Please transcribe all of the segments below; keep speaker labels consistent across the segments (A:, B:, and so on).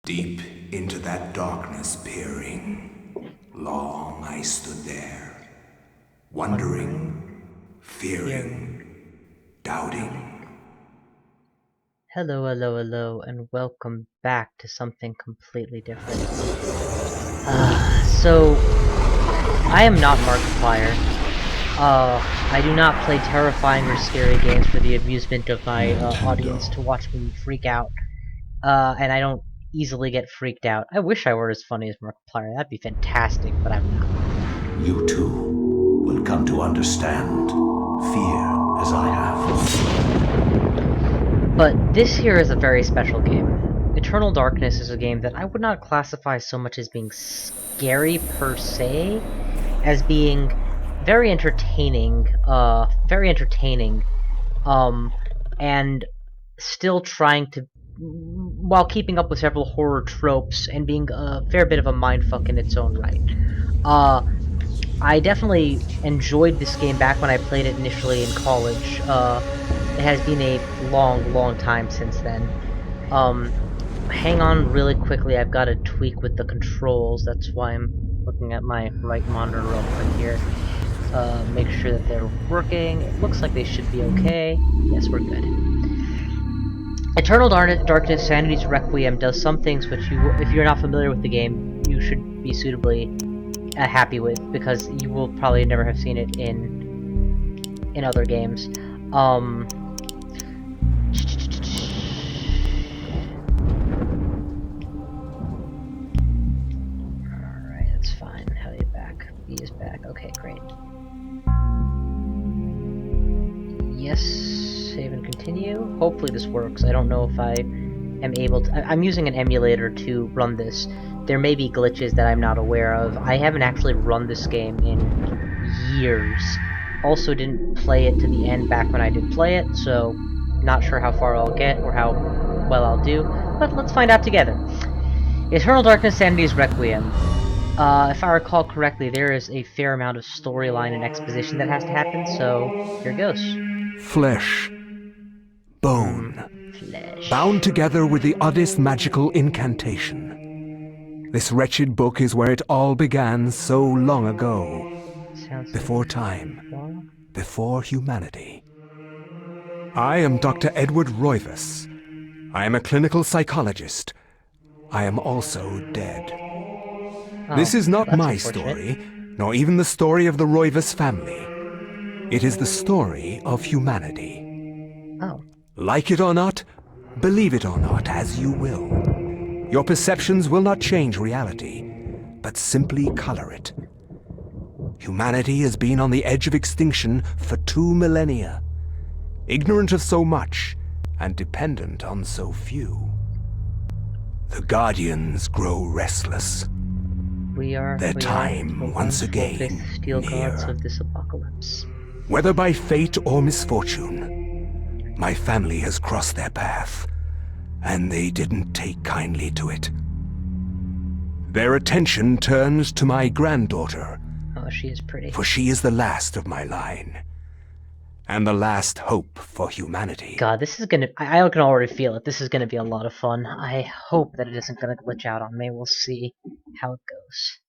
A: Deep into that darkness peering, long I stood there, wondering, fearing, doubting.
B: Hello, hello, hello, and welcome back to something completely different. I am not Markiplier. I do not play terrifying or scary games for the amusement of my audience to watch me freak out. And I don't easily get freaked out. I wish I were as funny as Markiplier. That'd be fantastic, but I'm not.
A: You too will come to understand fear as I have.
B: But this here is a very special game. Eternal Darkness is a game that I would not classify so much as being scary per se, as being very entertaining, and still trying to, while keeping up with several horror tropes and being a fair bit of a mindfuck in its own right. I definitely enjoyed this game back when I played it initially in college. It has been a long time since then. Hang on really quickly, I've got to tweak with the controls, that's why I'm looking at my right monitor real quick here. Make sure that they're working. It looks like they should be okay. Yes, we're good. Eternal Darkness Sanity's Requiem does some things which if you're not familiar with the game, you should be suitably happy with, because you will probably never have seen it in other games. Alright, that's fine. How are you back? B is back. Okay, great. Yes, save and continue. Hopefully this works. I don't know if I am able to... I'm using an emulator to run this. There may be glitches that I'm not aware of. I haven't actually run this game in years. Also didn't play it to the end back when I did play it, so not sure how far I'll get or how well I'll do, but let's find out together. Eternal Darkness Sanity's Requiem. If I recall correctly, there is a fair amount of storyline and exposition that has to happen, so here goes.
A: Flesh, bone,
B: Flesh.
A: bound together with the oddest magical incantation. This wretched book is where it all began so long ago. Before time, before humanity. I am Dr. Edward Roivas. I am a clinical psychologist. I am also dead. This is not my story, nor even the story of the Roivas family. It is the story of humanity.
B: Oh.
A: Like it or not, believe it or not, as you will. Your perceptions will not change reality, but simply color it. Humanity has been on the edge of extinction for 2 millennia, ignorant of so much and dependent on so few. The Guardians grow restless. Their time once again
B: steel
A: near.
B: gods of this apocalypse.
A: Whether by fate or misfortune, my family has crossed their path, and they didn't take kindly to it. Their attention turns to my granddaughter.
B: Oh, she is pretty.
A: For she is the last of my line, and the last hope for humanity.
B: God, this is gonna... I can already feel it. This is gonna be a lot of fun. I hope that it isn't gonna glitch out on me. We'll see how it goes.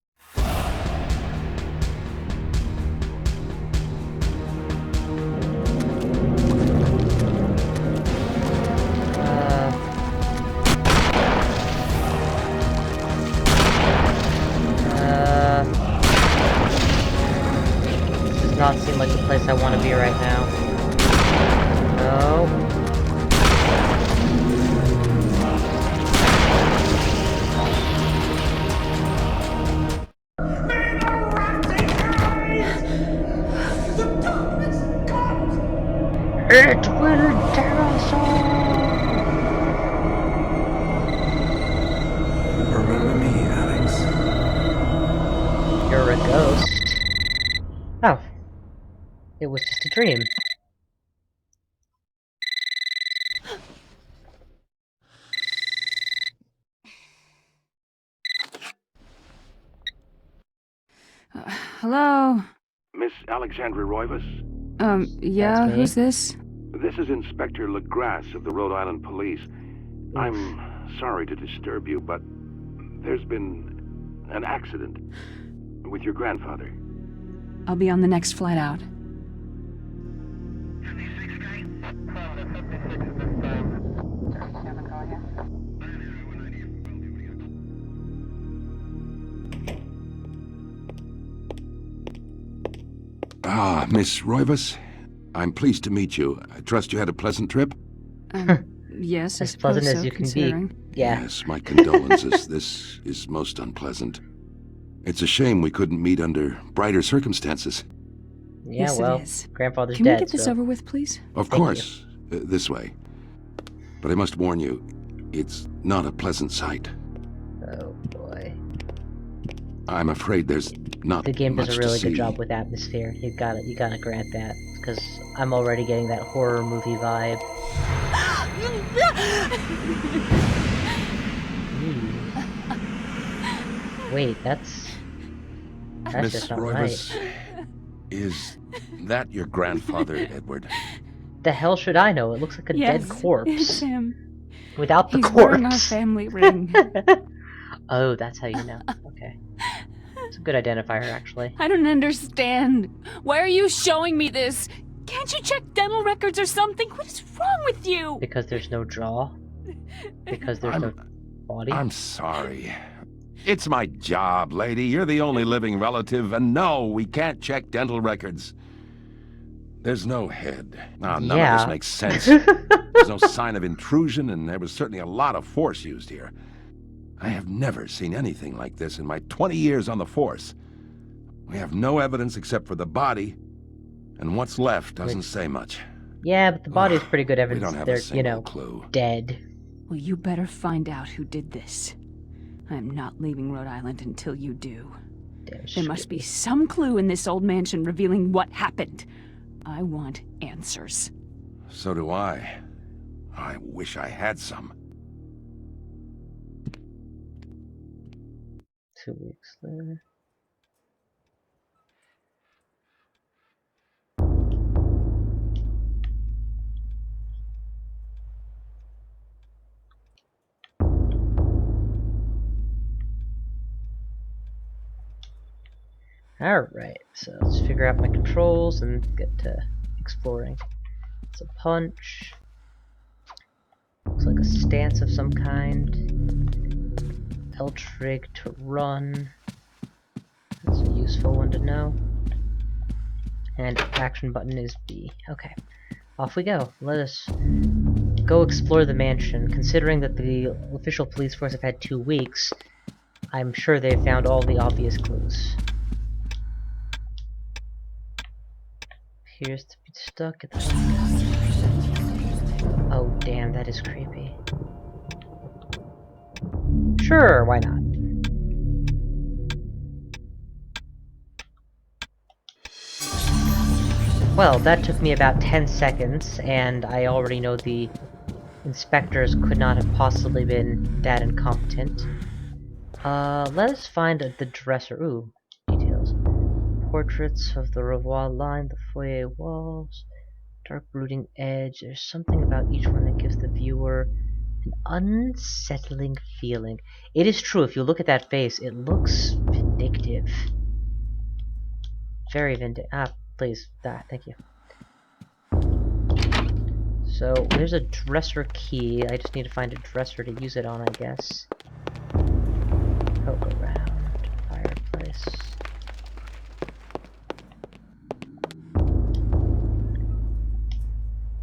B: This does not seem like the place I want to be right now. No. It will tear us all!
A: Remember me, Alex?
B: You're a ghost. Oh. It was just a dream.
C: Hello?
D: Miss Alexandra Roivas?
C: Who's this?
D: This is Inspector LeGrasse of the Rhode Island Police. I'm sorry to disturb you, but there's been an accident with your grandfather.
C: I'll be on the next flight out.
E: Ah, Miss Roivas. I'm pleased to meet you. I trust you had a pleasant trip?
C: Yes, I
B: As
C: suppose
B: pleasant as
C: so,
B: you can
C: considering.
B: be. Yeah.
E: Yes, my condolences. This is most unpleasant. It's a shame we couldn't meet under brighter circumstances.
B: Yeah,
C: Yes,
B: well,
C: it is.
B: grandfather's
C: Can
B: dead,
C: we get this
B: so...
C: over with, please?
E: Of
B: Thank
E: course. This way. But I must warn you, it's not a pleasant sight.
B: Oh, boy.
E: I'm afraid there's not
B: The game
E: much
B: does a
E: to
B: really
E: see.
B: good job with atmosphere. You gotta grant that. Because I'm already getting that horror movie vibe. Wait, that's
E: Miss
B: just not
E: Roivas,
B: right.
E: is that your grandfather, Edward?
B: The hell should I know? It looks like a
C: Yes,
B: dead corpse.
C: it's him.
B: Without the
C: He's
B: corpse.
C: wearing our family ring.
B: Oh, that's how you know. Okay. It's a good identifier, actually.
C: I don't understand. Why are you showing me this? Can't you check dental records or something? What is wrong with you?
B: Because there's no jaw? Because there's no body?
E: I'm sorry. It's my job, lady. You're the only living relative, and no, we can't check dental records. There's no head. None of
B: Yeah.
E: this makes sense. There's no sign of intrusion, and there was certainly a lot of force used here. I have never seen anything like this in my 20 years on the force. We have no evidence except for the body, and what's left doesn't say much.
B: Yeah, but the body's pretty good
E: We
B: evidence
E: don't
B: that
E: have
B: they're,
E: a
B: you
E: single
B: know,
E: clue.
B: dead.
C: Well, you better find out who did this. I'm not leaving Rhode Island until you do.
B: Damn,
C: There must be some clue in this old mansion revealing what happened. I want answers.
E: So do I. I wish I had some.
B: 2 weeks later. Alright, so let's figure out my controls and get to exploring. It's a punch. Looks like a stance of some kind. L-trig to run. That's a useful one to know. And action button is B. Okay. Off we go. Let us go explore the mansion. Considering that the official police force have had 2 weeks, I'm sure they've found all the obvious clues. Appears to be stuck at the... Oh damn, that is creepy. Sure, why not? Well, that took me about 10 seconds, and I already know the inspectors could not have possibly been that incompetent. Let us find the dresser. Ooh, details. Portraits of the Revoir line the foyer walls. Dark brooding edge. There's something about each one that gives the viewer an unsettling feeling. It is true, if you look at that face, it looks vindictive. Very vindictive. Ah, please. Thank you. So, there's a dresser key. I just need to find a dresser to use it on, I guess. Poke around. Fireplace.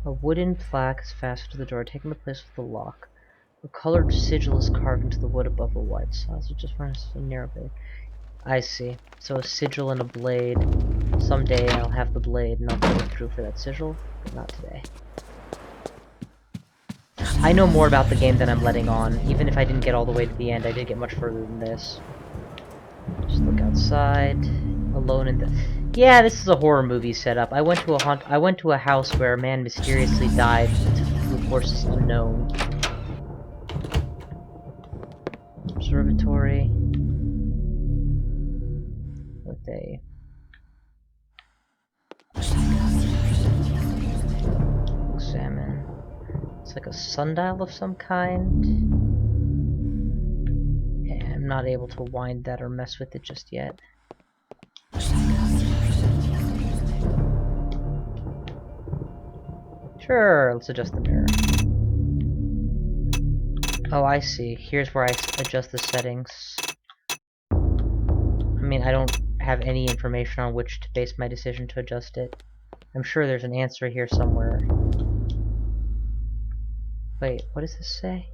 B: A wooden plaque is fastened to the door, taking the place of the lock. A colored sigil is carved into the wood above a white sausage, just for a narrow blade. I see. So a sigil and a blade. Someday I'll have the blade and I'll go through for that sigil, but not today. I know more about the game than I'm letting on. Even if I didn't get all the way to the end, I did get much further than this. Just look outside. Alone in the... Yeah, this is a horror movie setup. I went to a house where a man mysteriously died through forces unknown. Observatory. With a... Examine. It's like a sundial of some kind. I'm not able to wind that or mess with it just yet. Sure, let's adjust the mirror. Oh, I see. Here's where I adjust the settings. I mean, I don't have any information on which to base my decision to adjust it. I'm sure there's an answer here somewhere. Wait, what does this say?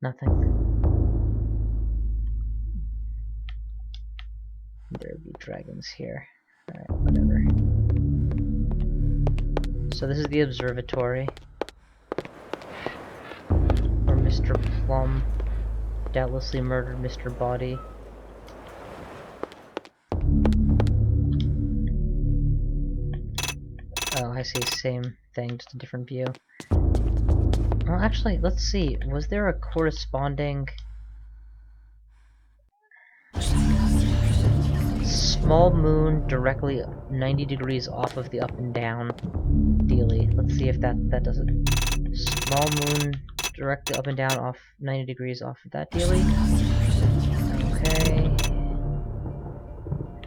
B: Nothing. There'd be dragons here. Alright, whatever. So this is the observatory. Where Mr. Plum doubtlessly murdered Mr. Body. Oh, I see. Same thing, just a different view. Well, actually, let's see. Was there a corresponding... small moon directly 90 degrees off of the up and down dealie? Let's see if that does it. Small moon directly up and down off 90 degrees off of that dealie. Okay.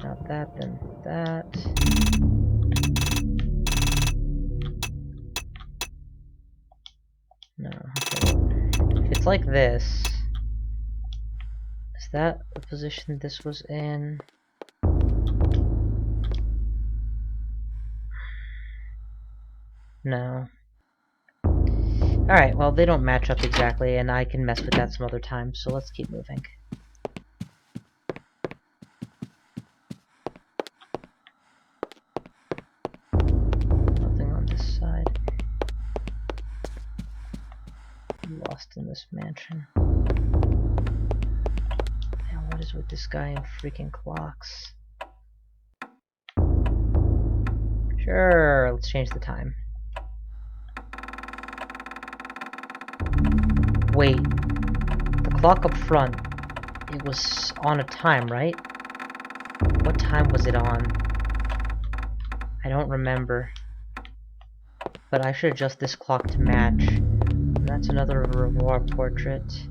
B: Not that, then that. No, okay. If it's like this, is that the position this was in? No. Alright, well, they don't match up exactly, and I can mess with that some other time, so let's keep moving. Nothing on this side. Lost in this mansion. Man, what is with this guy and freaking clocks? Sure, let's change the time. Wait, the clock up front, it was on a time, right? What time was it on? I don't remember. But I should adjust this clock to match. And that's another revoir portrait.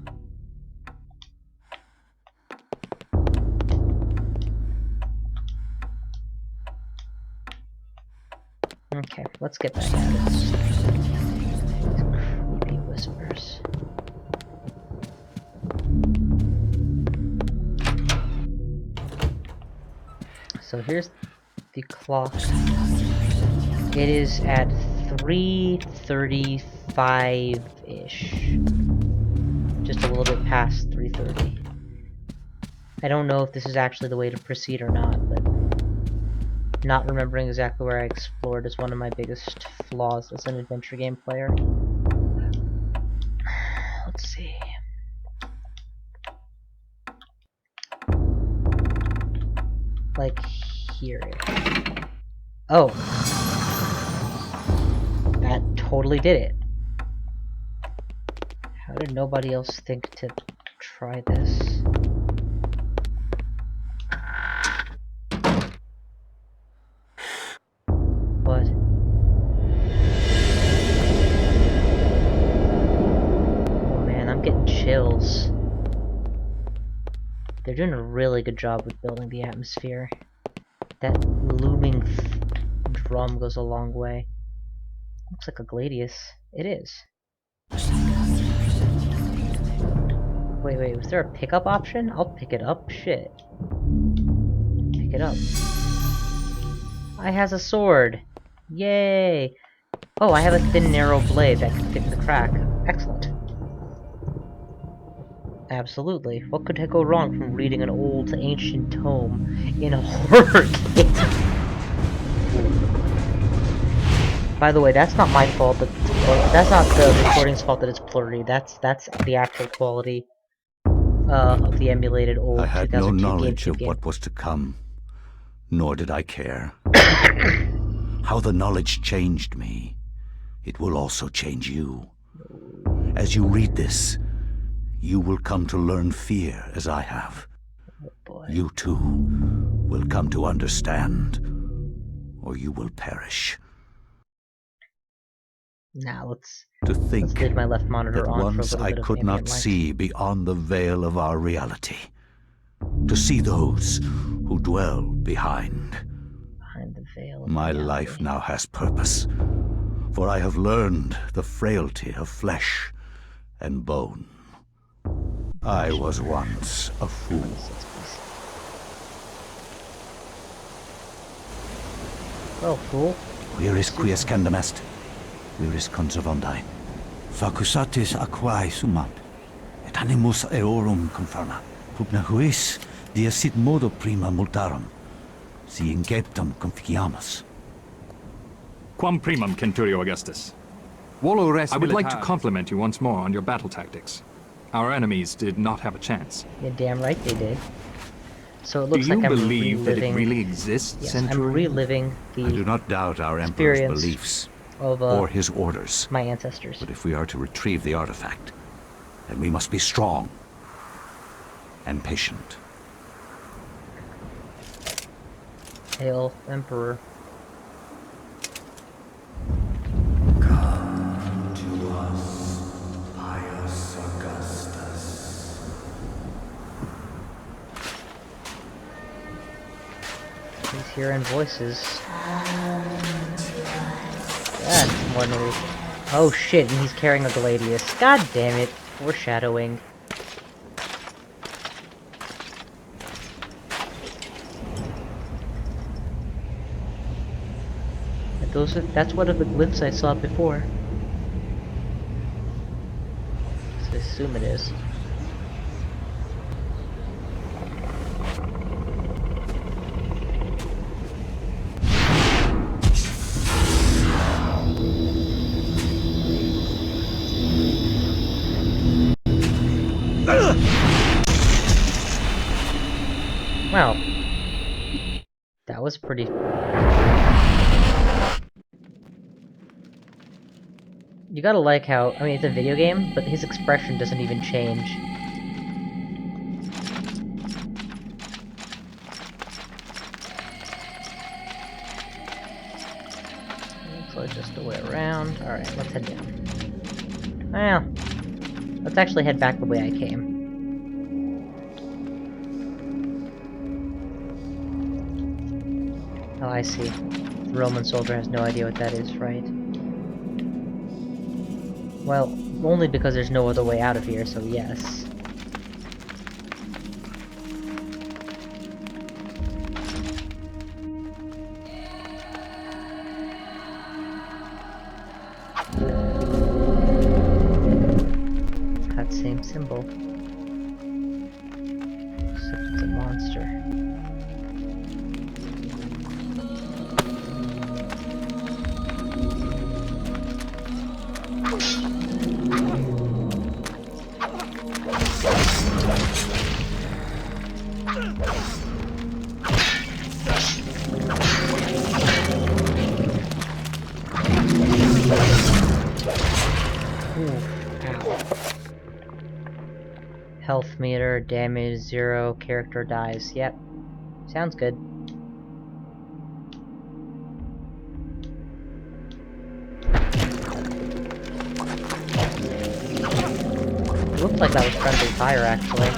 B: Okay, let's get back at it. These creepy whispers. So here's the clock. It is at 3:35-ish. Just a little bit past 3:30. I don't know if this is actually the way to proceed or not, but not remembering exactly where I explored is one of my biggest flaws as an adventure game player. Let's see. Like here. Oh! That totally did it. How did nobody else think to try this? What? Oh man, I'm getting chills. They're doing a really good job with building the atmosphere. That looming drum goes a long way. Looks like a gladius. It is. Wait, was there a pickup option? I'll pick it up. Shit. Pick it up. I has a sword. Yay! Oh, I have a thin, narrow blade that can fit in the crack. Excellent. Absolutely. What could go wrong from reading an old, ancient tome in a horror game? By the way, that's not my fault. That's not the recording's fault that it's blurry. That's the actual quality of the emulated old.
F: I had no knowledge of what was to come, nor did I care. How the knowledge changed me, it will also change you. As you read this, you will come to learn fear as I have.
B: Oh boy.
F: You too will come to understand, or you will perish.
B: Nah, let's
F: think
B: leave my left monitor
F: that
B: on for a
F: once
B: little
F: I
B: bit of
F: could
B: ambient
F: not
B: light.
F: see beyond the veil of our reality. To see those who dwell behind.
B: Behind the veil of
F: My
B: reality.
F: life now has purpose, for I have learned the frailty of flesh and bone. I was once a fool.
B: Well, fool.
F: Where is quies candamest? Where is conservandi? Facusatis aquae sumat, et animus eorum conferma. Pugna huis, dia sit modo prima multarum, si inceptum conficiamus.
G: Quam primum, Centurio Augustus. I would like to compliment you once more on your battle tactics. Our enemies did not have a chance.
B: You're damn right they did. So it
G: Do
B: looks
G: you
B: like I'm
G: believe that
B: reliving...
G: it really exists,
B: Yes,
G: Centurion?
B: I'm reliving
F: I do
B: the
F: not doubt our Emperor's
B: experience
F: beliefs,
B: of
F: or his orders.
B: my ancestors.
F: But if we are to retrieve the artifact, then we must be strong and patient.
B: Hail, Emperor.
F: Come to us, pious Augustus.
B: He's hearing voices. That's more than we... Oh shit, and he's carrying a Gladius. God damn it. Foreshadowing. That's one of the glyphs I saw before. So I assume it is. Wow. That was pretty... You gotta like how... I mean, it's a video game, but his expression doesn't even change. Looks like just the way around. Alright, let's head down. Well, let's actually head back the way I came. Oh, I see. The Roman soldier has no idea what that is, right? Well, only because there's no other way out of here, so yes. That same symbol. Except it's a monster. Health meter, damage 0, character dies. Yep. Sounds good. It looked like that was friendly fire, actually.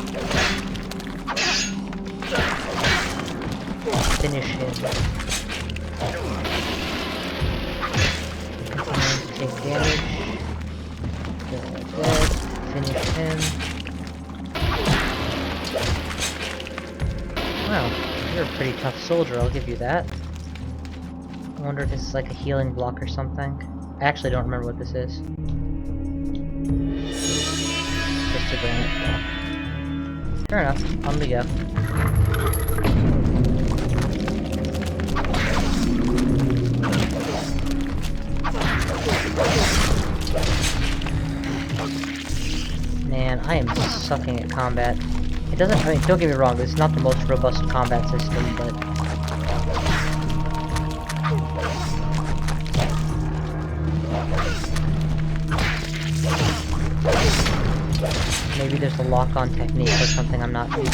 B: Finish him. Take damage. Dead. Finish him. Wow, you're a pretty tough soldier, I'll give you that. I wonder if this is like a healing block or something. I actually don't remember what this is. Just a granite block. Fair enough, on we go. Man, I am sucking at combat. It doesn't, I mean, don't get me wrong, it's not the most robust combat system, but... Maybe there's a lock-on technique or something I'm not using.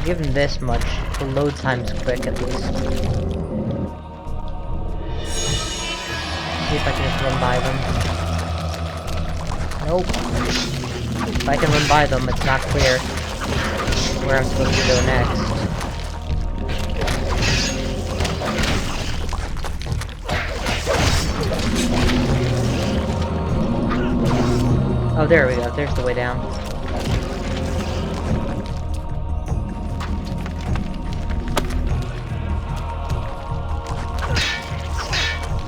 B: I'll give him this much. The load time's quick at least. See if I can just run by them. Nope. If I can run by them, it's not clear where I'm supposed to go next. Oh, there we go. There's the way down.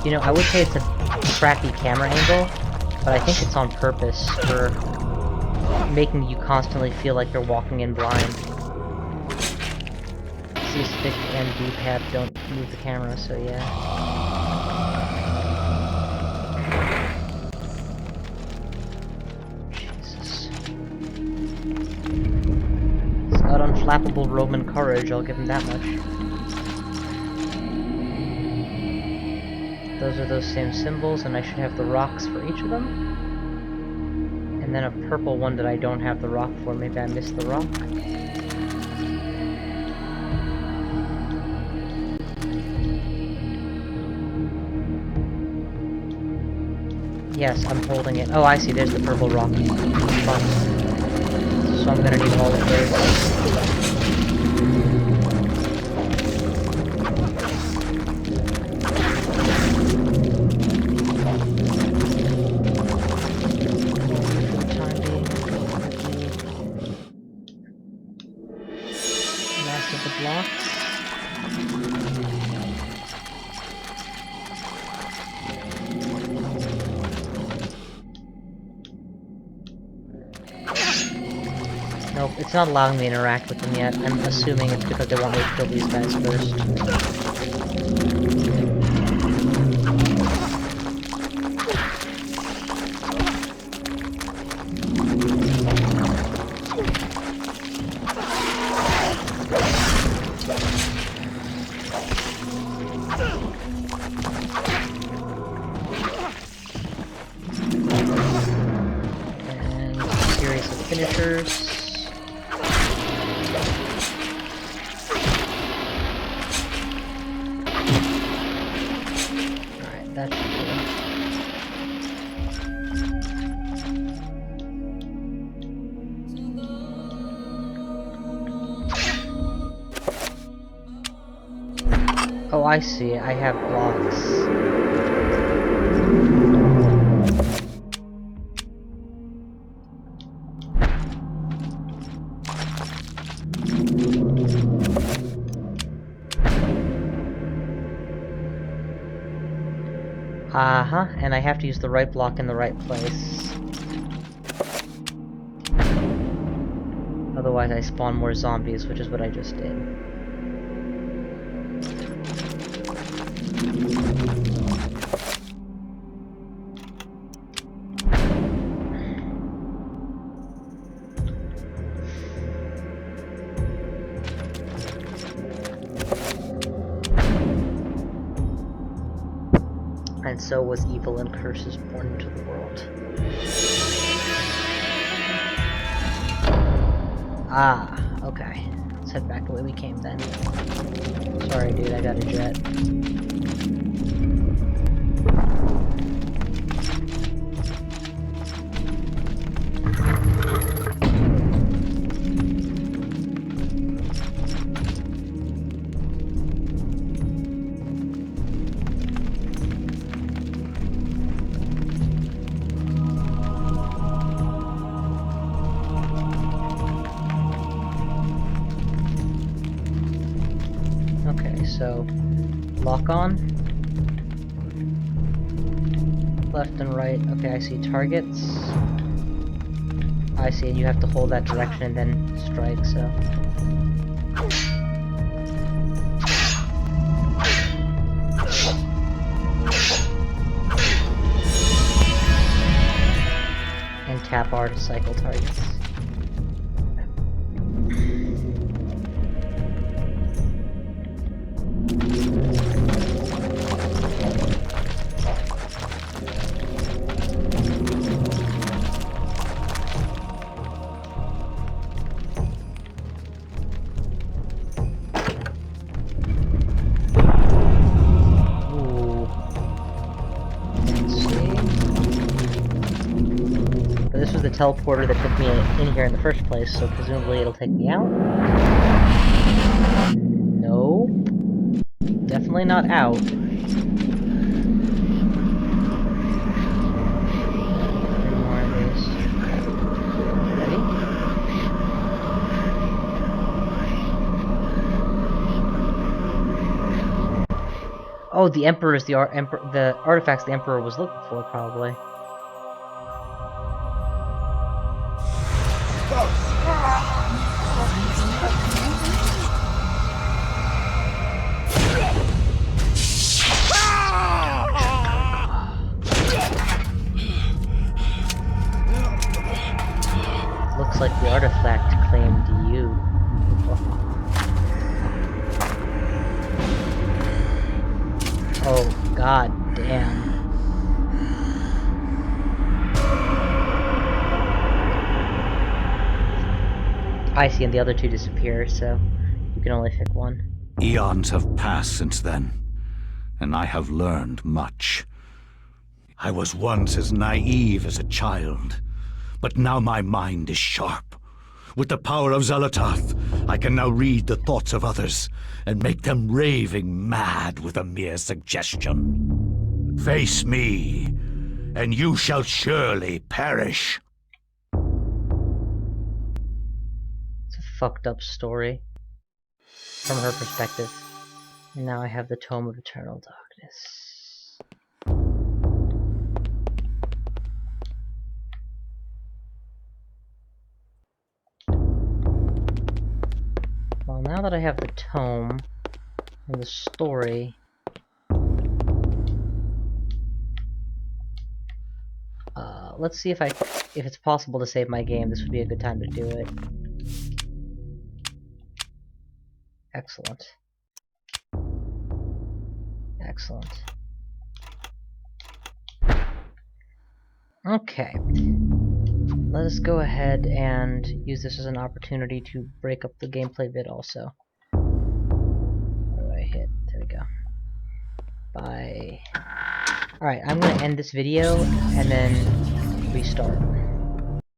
B: You know, I would say it's a crappy camera angle, but I think it's on purpose for making you constantly feel like you're walking in blind. C stick and D-pad don't move the camera, so yeah. Jesus. He's got unflappable Roman courage, I'll give him that much. Those are those same symbols, and I should have the rocks for each of them. And then a purple one that I don't have the rock for. Maybe I missed the rock. Yes, I'm holding it. Oh, I see. There's the purple rock. Fun. So I'm gonna need all of those. Nope, it's not allowing me to interact with them yet. I'm assuming it's because they want me to kill these guys first. And a series of finishers. That's cool. Oh, I see. I have blocks. Uh-huh, and I have to use the right block in the right place. Otherwise I spawn more zombies, which is what I just did. And so was evil and curses born into the world. Ah, okay. Let's head back the way we came then. Sorry dude, I got a jet. So, lock on. Left and right. Okay, I see targets. I see, and you have to hold that direction and then strike, so. And tap R to cycle targets. teleporter that took me in here in the first place, so presumably it'll take me out. No. Definitely not out. Oh, the Emperor is the artifacts the Emperor was looking for, probably. Looks like the artifact claimed you. Oh, god damn. I see, and the other two disappear, so you can only pick one.
F: Eons have passed since then, and I have learned much. I was once as naive as a child, but now my mind is sharp. With the power of Xalatoth, I can now read the thoughts of others and make them raving mad with a mere suggestion. Face me, and you shall surely perish.
B: It's a fucked up story from her perspective. And now I have the Tome of Eternal Darkness. Well, now that I have the tome and the story, let's see if it's possible to save my game. This would be a good time to do it. Excellent. Excellent. Okay. Let us go ahead and use this as an opportunity to break up the gameplay vid also. Where do I hit? There we go. Bye. Alright, I'm gonna end this video and then restart.